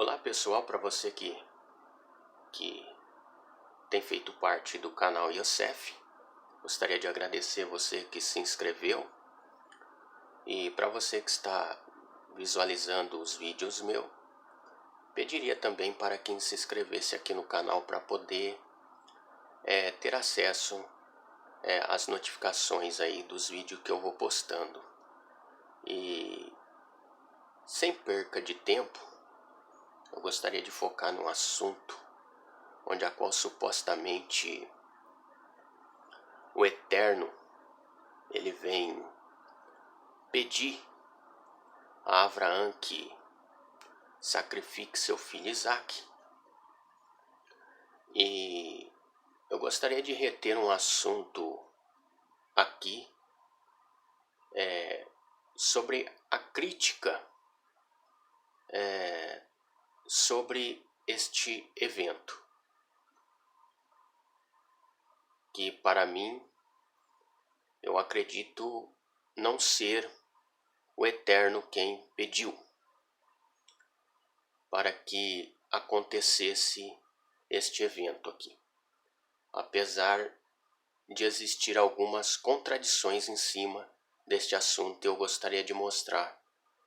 Olá pessoal, para você que tem feito parte do canal Yosef, gostaria de agradecer você que se inscreveu e para você que está visualizando os vídeos meus, pediria também para quem se inscrevesse aqui no canal para poder ter acesso às notificações aí dos vídeos que eu vou postando. E sem perca de tempo, eu gostaria de focar num assunto onde a qual supostamente o Eterno ele vem pedir a Abraão que sacrifique seu filho Isaque. E eu gostaria de reter um assunto aqui sobre a crítica sobre este evento, que para mim eu acredito não ser o Eterno quem pediu para que acontecesse este evento aqui, apesar de existir algumas contradições em cima deste assunto. Eu gostaria de mostrar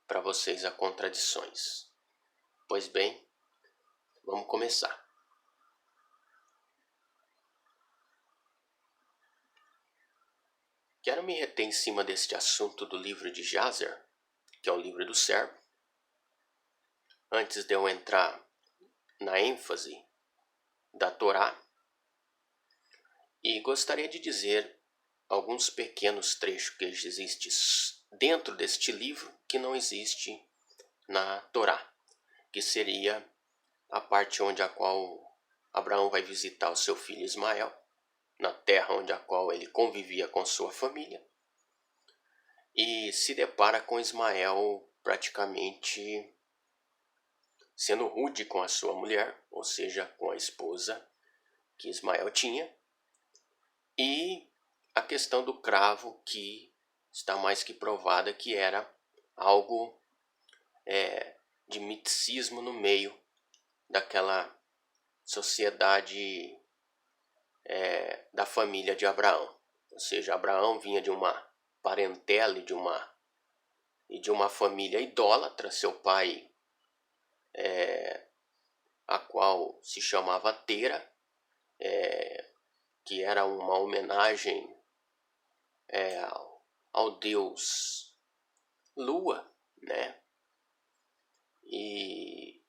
para vocês as contradições. Pois bem, vamos começar. Quero me reter em cima deste assunto do livro de Jazer, que é o livro do servo, antes de eu entrar na ênfase da Torá, e gostaria de dizer alguns pequenos trechos que existem dentro deste livro que não existe na Torá, que seria a parte onde a qual Abraão vai visitar o seu filho Ismael, na terra onde a qual ele convivia com sua família, e se depara com Ismael praticamente sendo rude com a sua mulher, ou seja, com a esposa que Ismael tinha, e a questão do cravo, que está mais que provada que era algo de miticismo no meio daquela sociedade da família de Abraão. Ou seja, Abraão vinha de uma parentela e de uma família idólatra. Seu pai, a qual se chamava Tera, que era uma homenagem ao deus Lua, né? E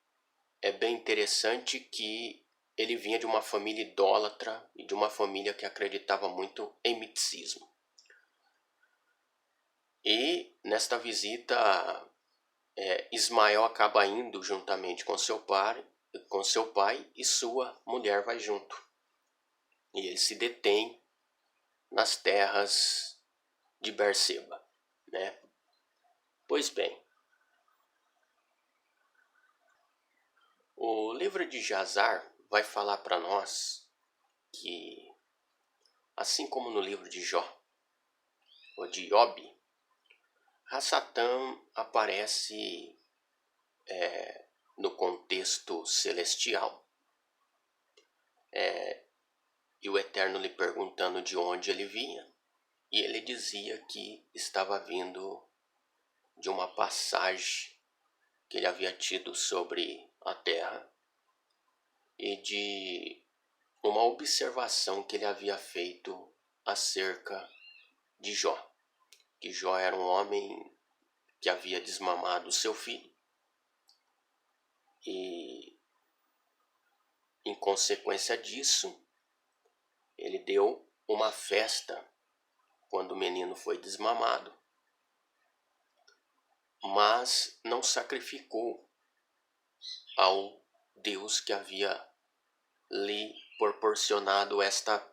é bem interessante que ele vinha de uma família idólatra e de uma família que acreditava muito em miticismo. E nesta visita, Ismael acaba indo juntamente com seu pai e sua mulher vai junto. E ele se detém nas terras de Berseba, né? Pois bem, o livro de Jazar vai falar para nós que, assim como no livro de Jó ou de Job, Satã aparece no contexto celestial, e o Eterno lhe perguntando de onde ele vinha, e ele dizia que estava vindo de uma passagem que ele havia tido sobre a terra e de uma observação que ele havia feito acerca de Jó, que Jó era um homem que havia desmamado seu filho e, em consequência disso, ele deu uma festa quando o menino foi desmamado, mas não sacrificou ao Deus que havia lhe proporcionado esta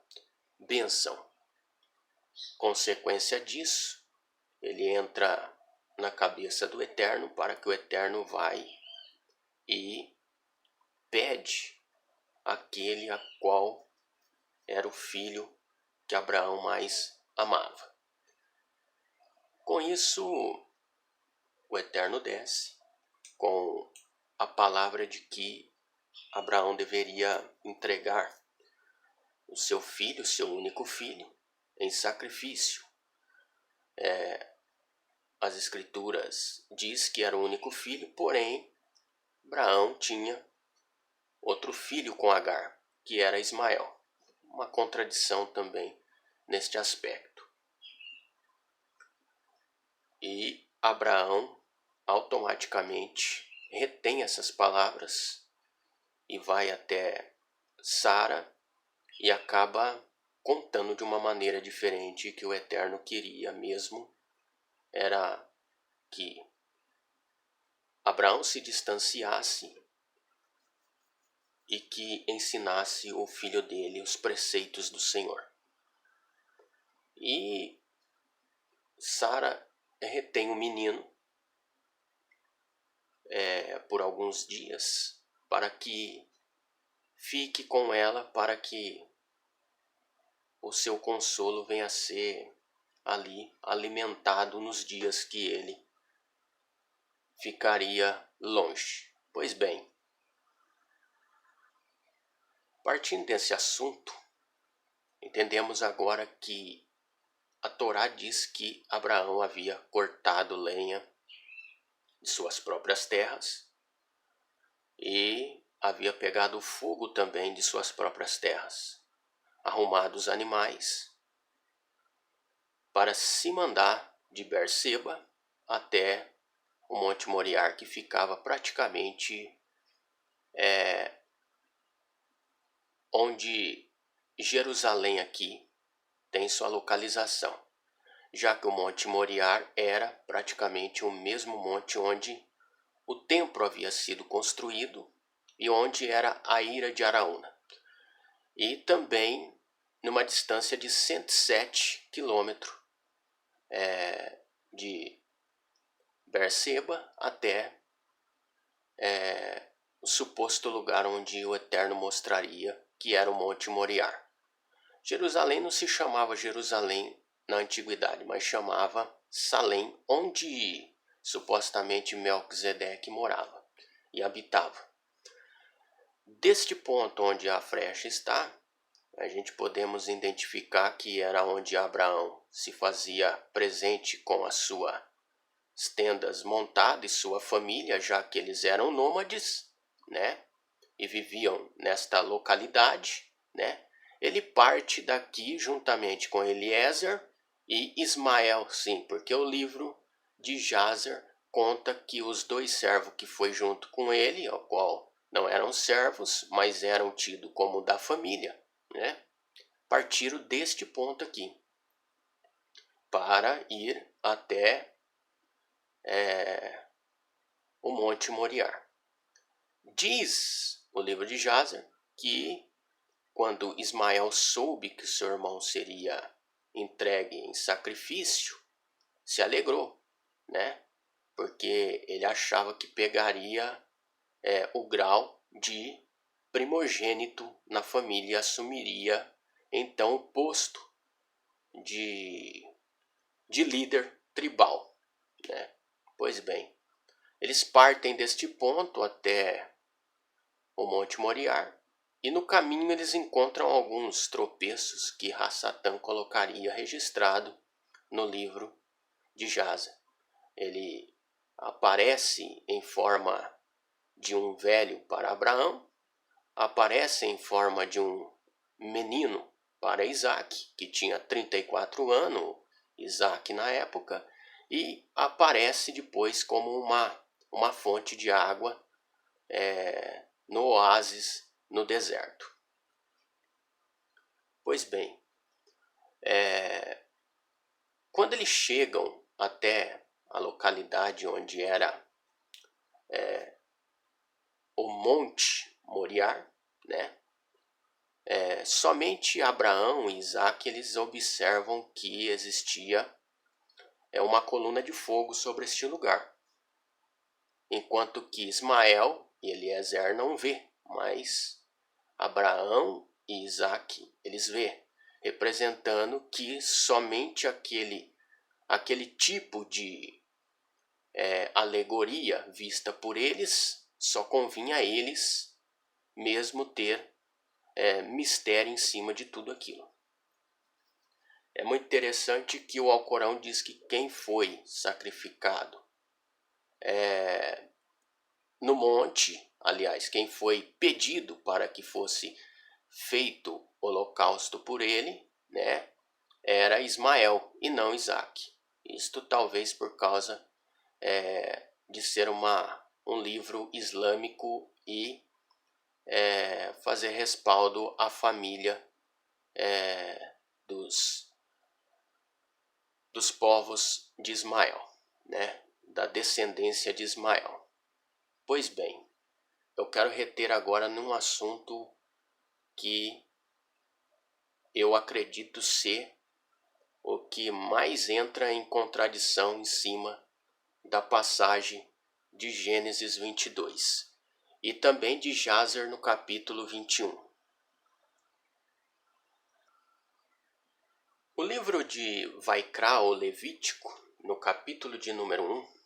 bênção. Consequência disso, ele entra na cabeça do Eterno para que o Eterno vai e pede aquele a qual era o filho que Abraão mais amava. Com isso, o Eterno desce com a palavra de que Abraão deveria entregar o seu filho, seu único filho, em sacrifício. As escrituras diz que era o único filho, porém Abraão tinha outro filho com Agar, que era Ismael. Uma contradição também neste aspecto. E Abraão automaticamente retém essas palavras e vai até Sara e acaba contando de uma maneira diferente que o Eterno queria mesmo. Era que Abraão se distanciasse e que ensinasse o filho dele os preceitos do Senhor. E Sara retém o menino por alguns dias para que fique com ela, para que o seu consolo venha a ser ali alimentado nos dias que ele ficaria longe. Pois bem, partindo desse assunto, entendemos agora que a Torá diz que Abraão havia cortado lenha de suas próprias terras e havia pegado fogo também de suas próprias terras, arrumado os animais para se mandar de Berseba até o Monte Moriá, que ficava praticamente onde Jerusalém aqui tem sua localização, já que o Monte Moriá era praticamente o mesmo monte onde o templo havia sido construído e onde era a ira de Araúna. E também numa distância de 107 quilômetros de Berseba até o suposto lugar onde o Eterno mostraria que era o Monte Moriá. Jerusalém não se chamava Jerusalém na antiguidade, mas chamava Salém, onde supostamente Melquisedeque morava e habitava. Deste ponto onde a flecha está, a gente podemos identificar que era onde Abraão se fazia presente com as suas tendas montadas e sua família, já que eles eram nômades, né? E viviam nesta localidade, né? Ele parte daqui juntamente com Eliezer e Ismael, sim, porque o livro de Jazer conta que os dois servos que foi junto com ele, ao qual não eram servos, mas eram tidos como da família, né? Partiram deste ponto aqui para ir até o Monte Moriá. Diz o livro de Jazer que quando Ismael soube que seu irmão seria entregue em sacrifício, se alegrou, né? Porque ele achava que pegaria o grau de primogênito na família e assumiria então o posto de líder tribal, né? Pois bem, eles partem deste ponto até o Monte Moriá e no caminho eles encontram alguns tropeços que Hassatã colocaria registrado no livro de Jazer. Ele aparece em forma de um velho para Abraão, aparece em forma de um menino para Isaac, que tinha 34 anos, Isaac na época, e aparece depois como uma fonte de água no oásis, no deserto. Pois bem, quando eles chegam até a localidade onde era o Monte Moriá, né? Somente Abraão e Isaac eles observam que existia uma coluna de fogo sobre este lugar, enquanto que Ismael e Eliezer não vê, mas Abraão e Isaac eles vê, representando que somente aquele tipo de alegoria vista por eles só convinha a eles mesmo ter mistério em cima de tudo aquilo. É muito interessante que o Alcorão diz que quem foi sacrificado no monte, aliás, quem foi pedido para que fosse feito holocausto por ele, né, era Ismael e não Isaac. Isto talvez por causa de ser um livro islâmico e fazer respaldo à família dos povos de Ismael, né, da descendência de Ismael. Pois bem, eu quero reter agora num assunto que eu acredito ser o que mais entra em contradição em cima da passagem de Gênesis 22 e também de Jázer no capítulo 21. O livro de Vaikra ou Levítico, no capítulo de número 1,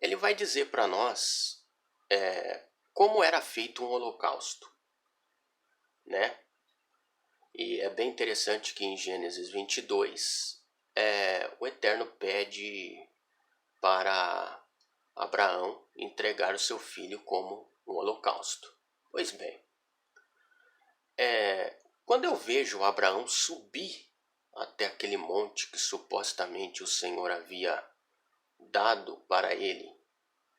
ele vai dizer para nós como era feito um holocausto, né? E é bem interessante que em Gênesis 22, o Eterno pede para Abraão entregar o seu filho como um holocausto. Pois bem, quando eu vejo Abraão subir até aquele monte que supostamente o Senhor havia dado para ele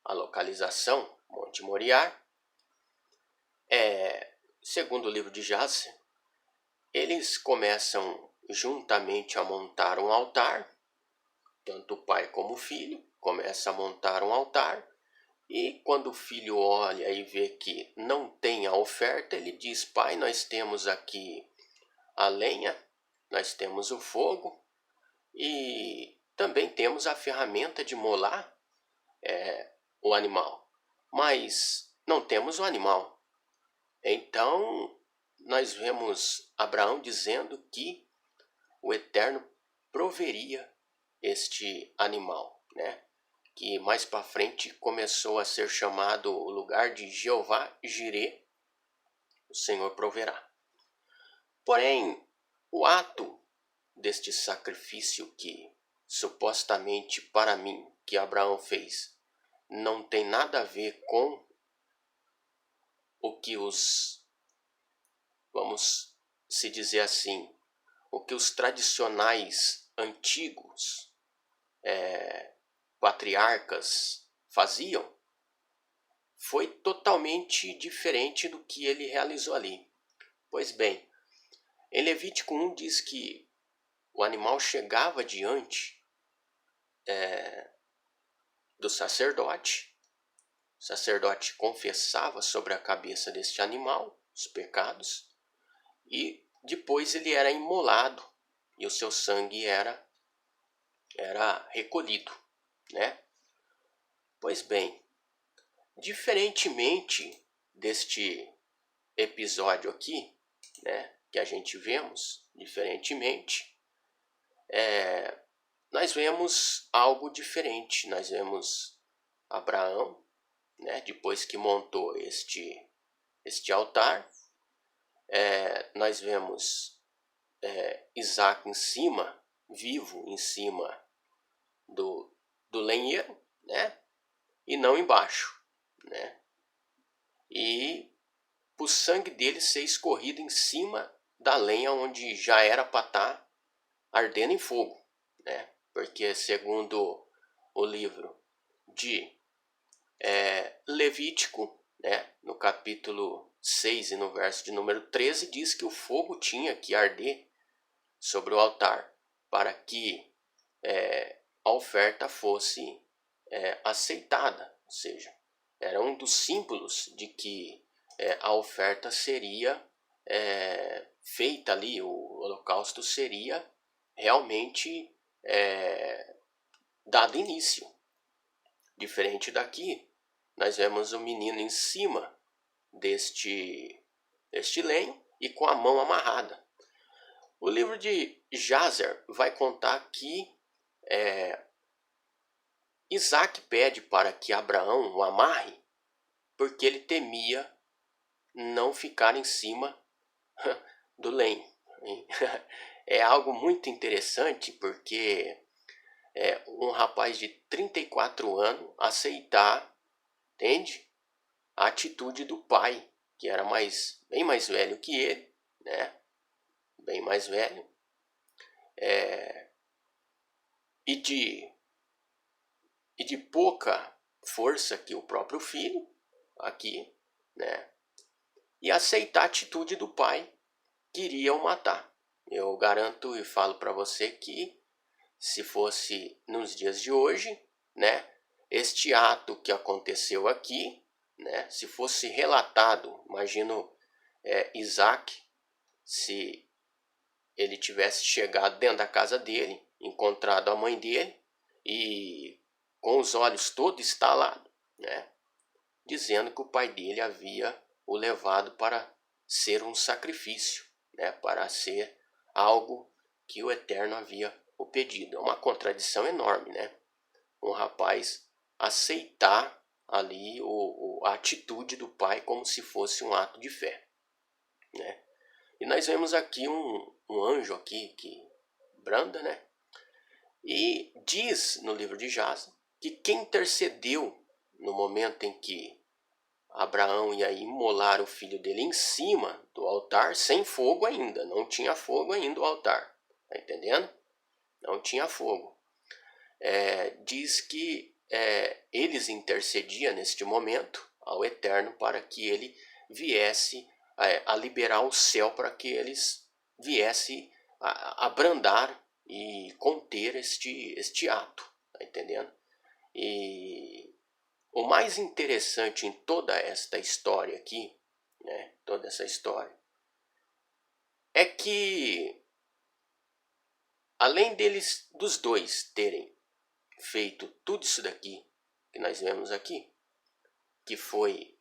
a localização, Monte Moriá, segundo o livro de Jázer, eles começam juntamente a montar um altar, tanto o pai como o filho começa a montar um altar, e quando o filho olha e vê que não tem a oferta, ele diz: pai, nós temos aqui a lenha, nós temos o fogo e também temos a ferramenta de molar o animal, mas não temos o animal. Então nós vemos Abraão dizendo que o Eterno proveria este animal, né? Que mais para frente começou a ser chamado o lugar de Jeová Jirê, o Senhor proverá. Porém, o ato deste sacrifício que supostamente para mim que Abraão fez não tem nada a ver com o que vamos se dizer assim, o que os tradicionais antigos patriarcas faziam, foi totalmente diferente do que ele realizou ali. Pois bem, em Levítico 1 diz que o animal chegava diante do sacerdote, o sacerdote confessava sobre a cabeça deste animal os pecados e depois ele era imolado e o seu sangue era recolhido, né? Pois bem, diferentemente deste episódio aqui, né, que a gente vemos, nós vemos algo diferente. Nós vemos Abraão, né, depois que montou este altar, nós vemos Isaac em cima, vivo em cima do lenheiro, né, e não embaixo, né, e o sangue dele ser escorrido em cima da lenha onde já era para estar ardendo em fogo, né, porque segundo o livro de Levítico, né, no capítulo 6 e no verso de número 13, diz que o fogo tinha que arder sobre o altar para que a oferta fosse aceitada, ou seja, era um dos símbolos de que a oferta seria feita ali, o holocausto seria realmente dado início. Diferente daqui, nós vemos o menino em cima deste lenho e com a mão amarrada. O livro de Jázer vai contar que Isaac pede para que Abraão o amarre porque ele temia não ficar em cima do lenho. É algo muito interessante, porque um rapaz de 34 anos aceitar, entende? A atitude do pai, que era bem mais velho que ele, né? Bem mais velho, e de pouca força que o próprio filho, aqui, né? E aceitar a atitude do pai, que iria o matar. Eu garanto e falo para você que, se fosse nos dias de hoje, né? Este ato que aconteceu aqui, né? Se fosse relatado, imagino Isaac, se ele tivesse chegado dentro da casa dele, encontrado a mãe dele e com os olhos todos estalados, né? Dizendo que o pai dele havia o levado para ser um sacrifício, né? Para ser algo que o Eterno havia o pedido. É uma contradição enorme, né? Um rapaz aceitar ali a atitude do pai como se fosse um ato de fé, né? E nós vemos aqui um anjo aqui que branda, né? E diz no livro de Jaz que quem intercedeu no momento em que Abraão ia imolar o filho dele em cima do altar, sem fogo ainda, não tinha fogo ainda o altar, tá entendendo? Não tinha fogo. Diz que eles intercediam neste momento ao Eterno para que ele viesse a liberar o céu, para que eles viessem a abrandar e conter este ato, tá entendendo? E o mais interessante em toda esta história aqui, né, toda essa história, é que além dos dois terem feito tudo isso daqui que nós vemos aqui, que foi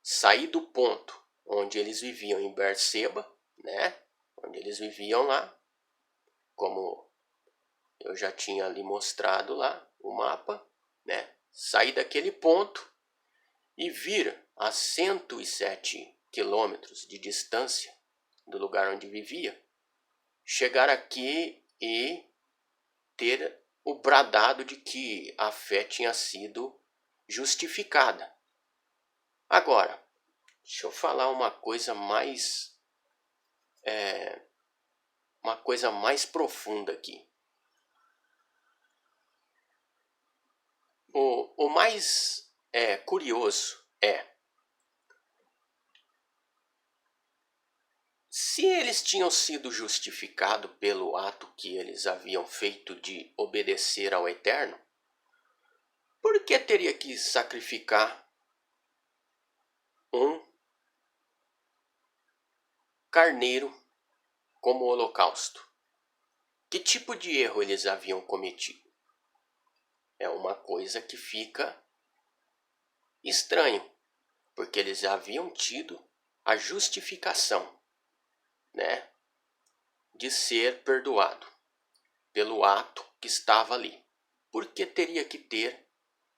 sair do ponto onde eles viviam em Berseba, né, onde eles viviam lá, como eu já tinha lhe mostrado lá o mapa, né, sair daquele ponto e vir a 107 quilômetros de distância do lugar onde vivia, chegar aqui e ter o bradado de que a fé tinha sido justificada. Agora, deixa eu falar uma coisa mais profunda aqui. O mais curioso se eles tinham sido justificados pelo ato que eles haviam feito de obedecer ao Eterno, por que teria que sacrificar um carneiro como holocausto? Que tipo de erro eles haviam cometido? É uma coisa que fica estranho, porque eles haviam tido a justificação, né, de ser perdoado pelo ato que estava ali. Por que teria que ter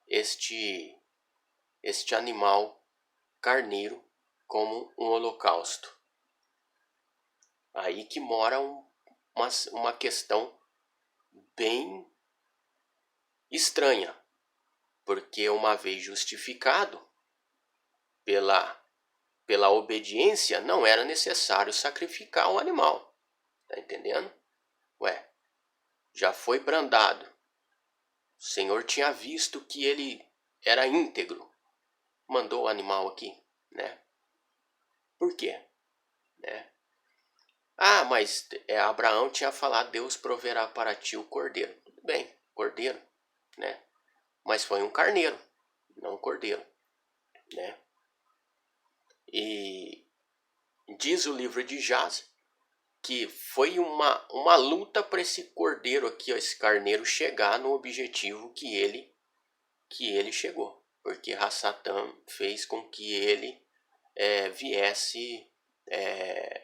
este animal carneiro como um holocausto? Aí que mora uma questão bem estranha, porque uma vez justificado pela obediência, não era necessário sacrificar o animal, tá entendendo? Já foi brandado, o Senhor tinha visto que ele era íntegro, mandou o animal aqui, né? Por quê? Né? Mas Abraão tinha falado, Deus proverá para ti o cordeiro. Tudo bem, cordeiro, né? Mas foi um carneiro, não um cordeiro, né? E diz o livro de Jaz que foi uma luta para esse cordeiro aqui, esse carneiro, chegar no objetivo que ele chegou. Porque Hassatã fez com que ele viesse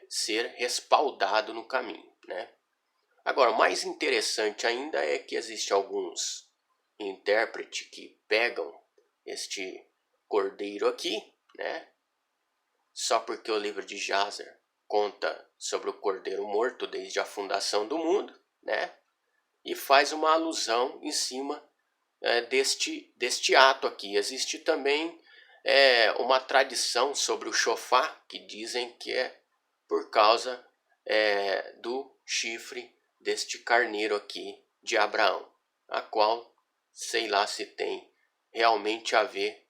ser respaldado no caminho, né? Agora, o mais interessante ainda é que existe alguns intérpretes que pegam este cordeiro aqui, né? Só porque o livro de Jázer conta sobre o cordeiro morto desde a fundação do mundo, né? E faz uma alusão em cima deste ato aqui. Existe também uma tradição sobre o chofar, que dizem que é por causa do chifre deste carneiro aqui de Abraão, a qual sei lá se tem realmente a ver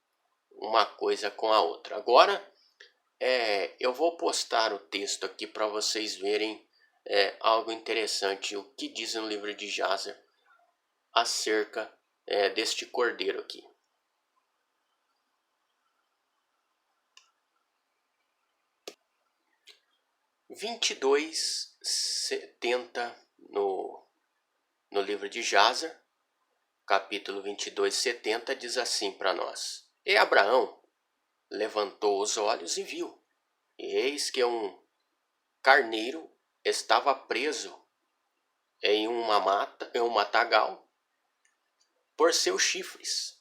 uma coisa com a outra. Agora, eu vou postar o texto aqui para vocês verem algo interessante, o que diz no livro de Jázer acerca deste cordeiro aqui. (22:70) no livro de Jázer, capítulo 22:70, diz assim para nós: E Abraão levantou os olhos e viu, e eis que um carneiro estava preso em um matagal por seus chifres,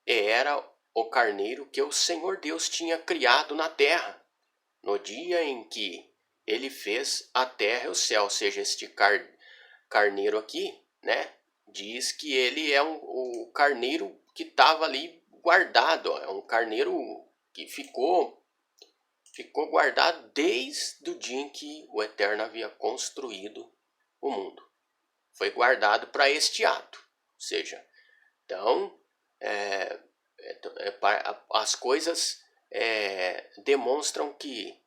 e era o carneiro que o Senhor Deus tinha criado na terra, no dia em que ele fez a terra e o céu. Ou seja, este carneiro aqui, né, diz que ele é o carneiro que estava ali guardado, ó. É um carneiro que ficou guardado desde o dia em que o Eterno havia construído o mundo. Foi guardado para este ato. Ou seja, então, as coisas demonstram que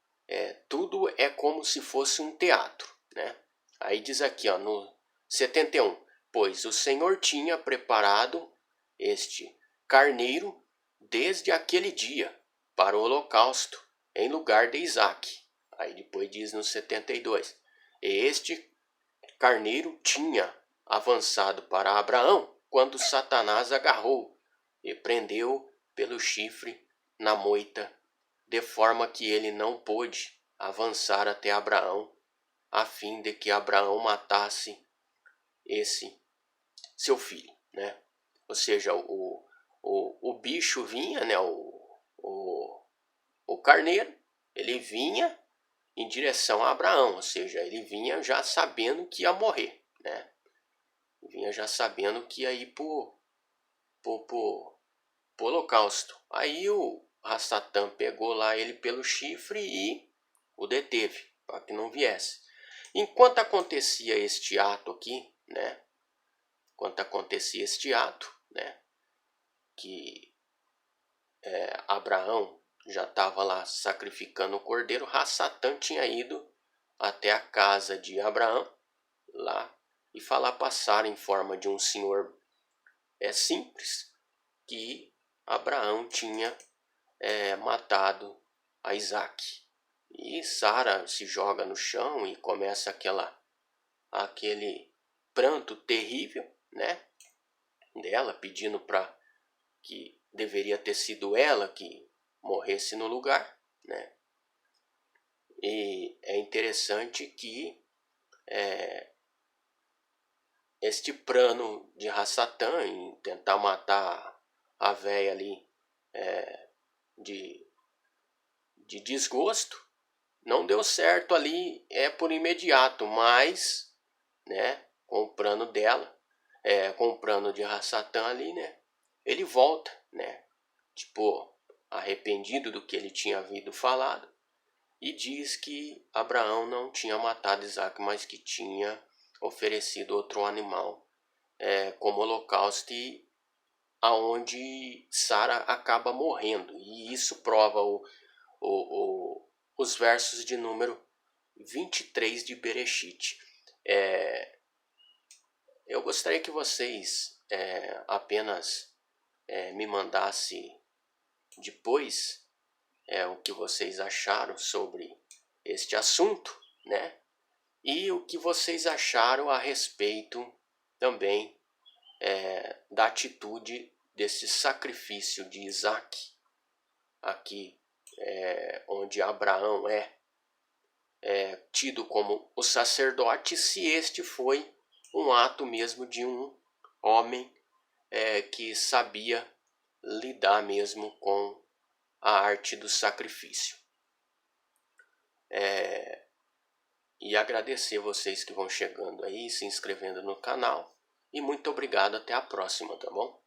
tudo é como se fosse um teatro, né? Aí diz aqui, ó, no 71, pois o Senhor tinha preparado este carneiro desde aquele dia para o holocausto em lugar de Isaque. Aí depois diz no 72, e este carneiro tinha avançado para Abraão quando Satanás agarrou e prendeu pelo chifre na moita, de forma que ele não pôde avançar até Abraão, a fim de que Abraão matasse esse seu filho, né? Ou seja, o bicho vinha, né? O carneiro, ele vinha em direção a Abraão, ou seja, ele vinha já sabendo que ia morrer, né? Vinha já sabendo que ia ir pro holocausto. Aí o Rastatã pegou lá ele pelo chifre e o deteve, para que não viesse. Enquanto acontecia este ato aqui, né? Enquanto acontecia este ato, né? Que Abraão já estava lá sacrificando o cordeiro, Rastatã tinha ido até a casa de Abraão, lá, e passar em forma de um senhor simples, que Abraão tinha matado a Isaque. E Sara se joga no chão e começa aquele pranto terrível, né, dela, pedindo para que deveria ter sido ela que morresse no lugar, né? E é interessante que este plano de Rassatã em tentar matar a véia ali de desgosto não deu certo ali por imediato, mas, né, com o plano dela, com o plano de Rassatã ali, né, ele volta, né, tipo, arrependido do que ele tinha havido falado, e diz que Abraão não tinha matado Isaac, mas que tinha oferecido outro animal como holocausto, e aonde Sara acaba morrendo. E isso prova os versos de número 23 de Bereshit. Eu gostaria que vocês apenas me mandassem depois o que vocês acharam sobre este assunto, né? E o que vocês acharam a respeito também da atitude desse sacrifício de Isaque, aqui onde Abraão é tido como o sacerdote, se este foi um ato mesmo de um homem que sabia lidar mesmo com a arte do sacrifício. E agradecer vocês que vão chegando aí, se inscrevendo no canal. E muito obrigado, até a próxima, tá bom?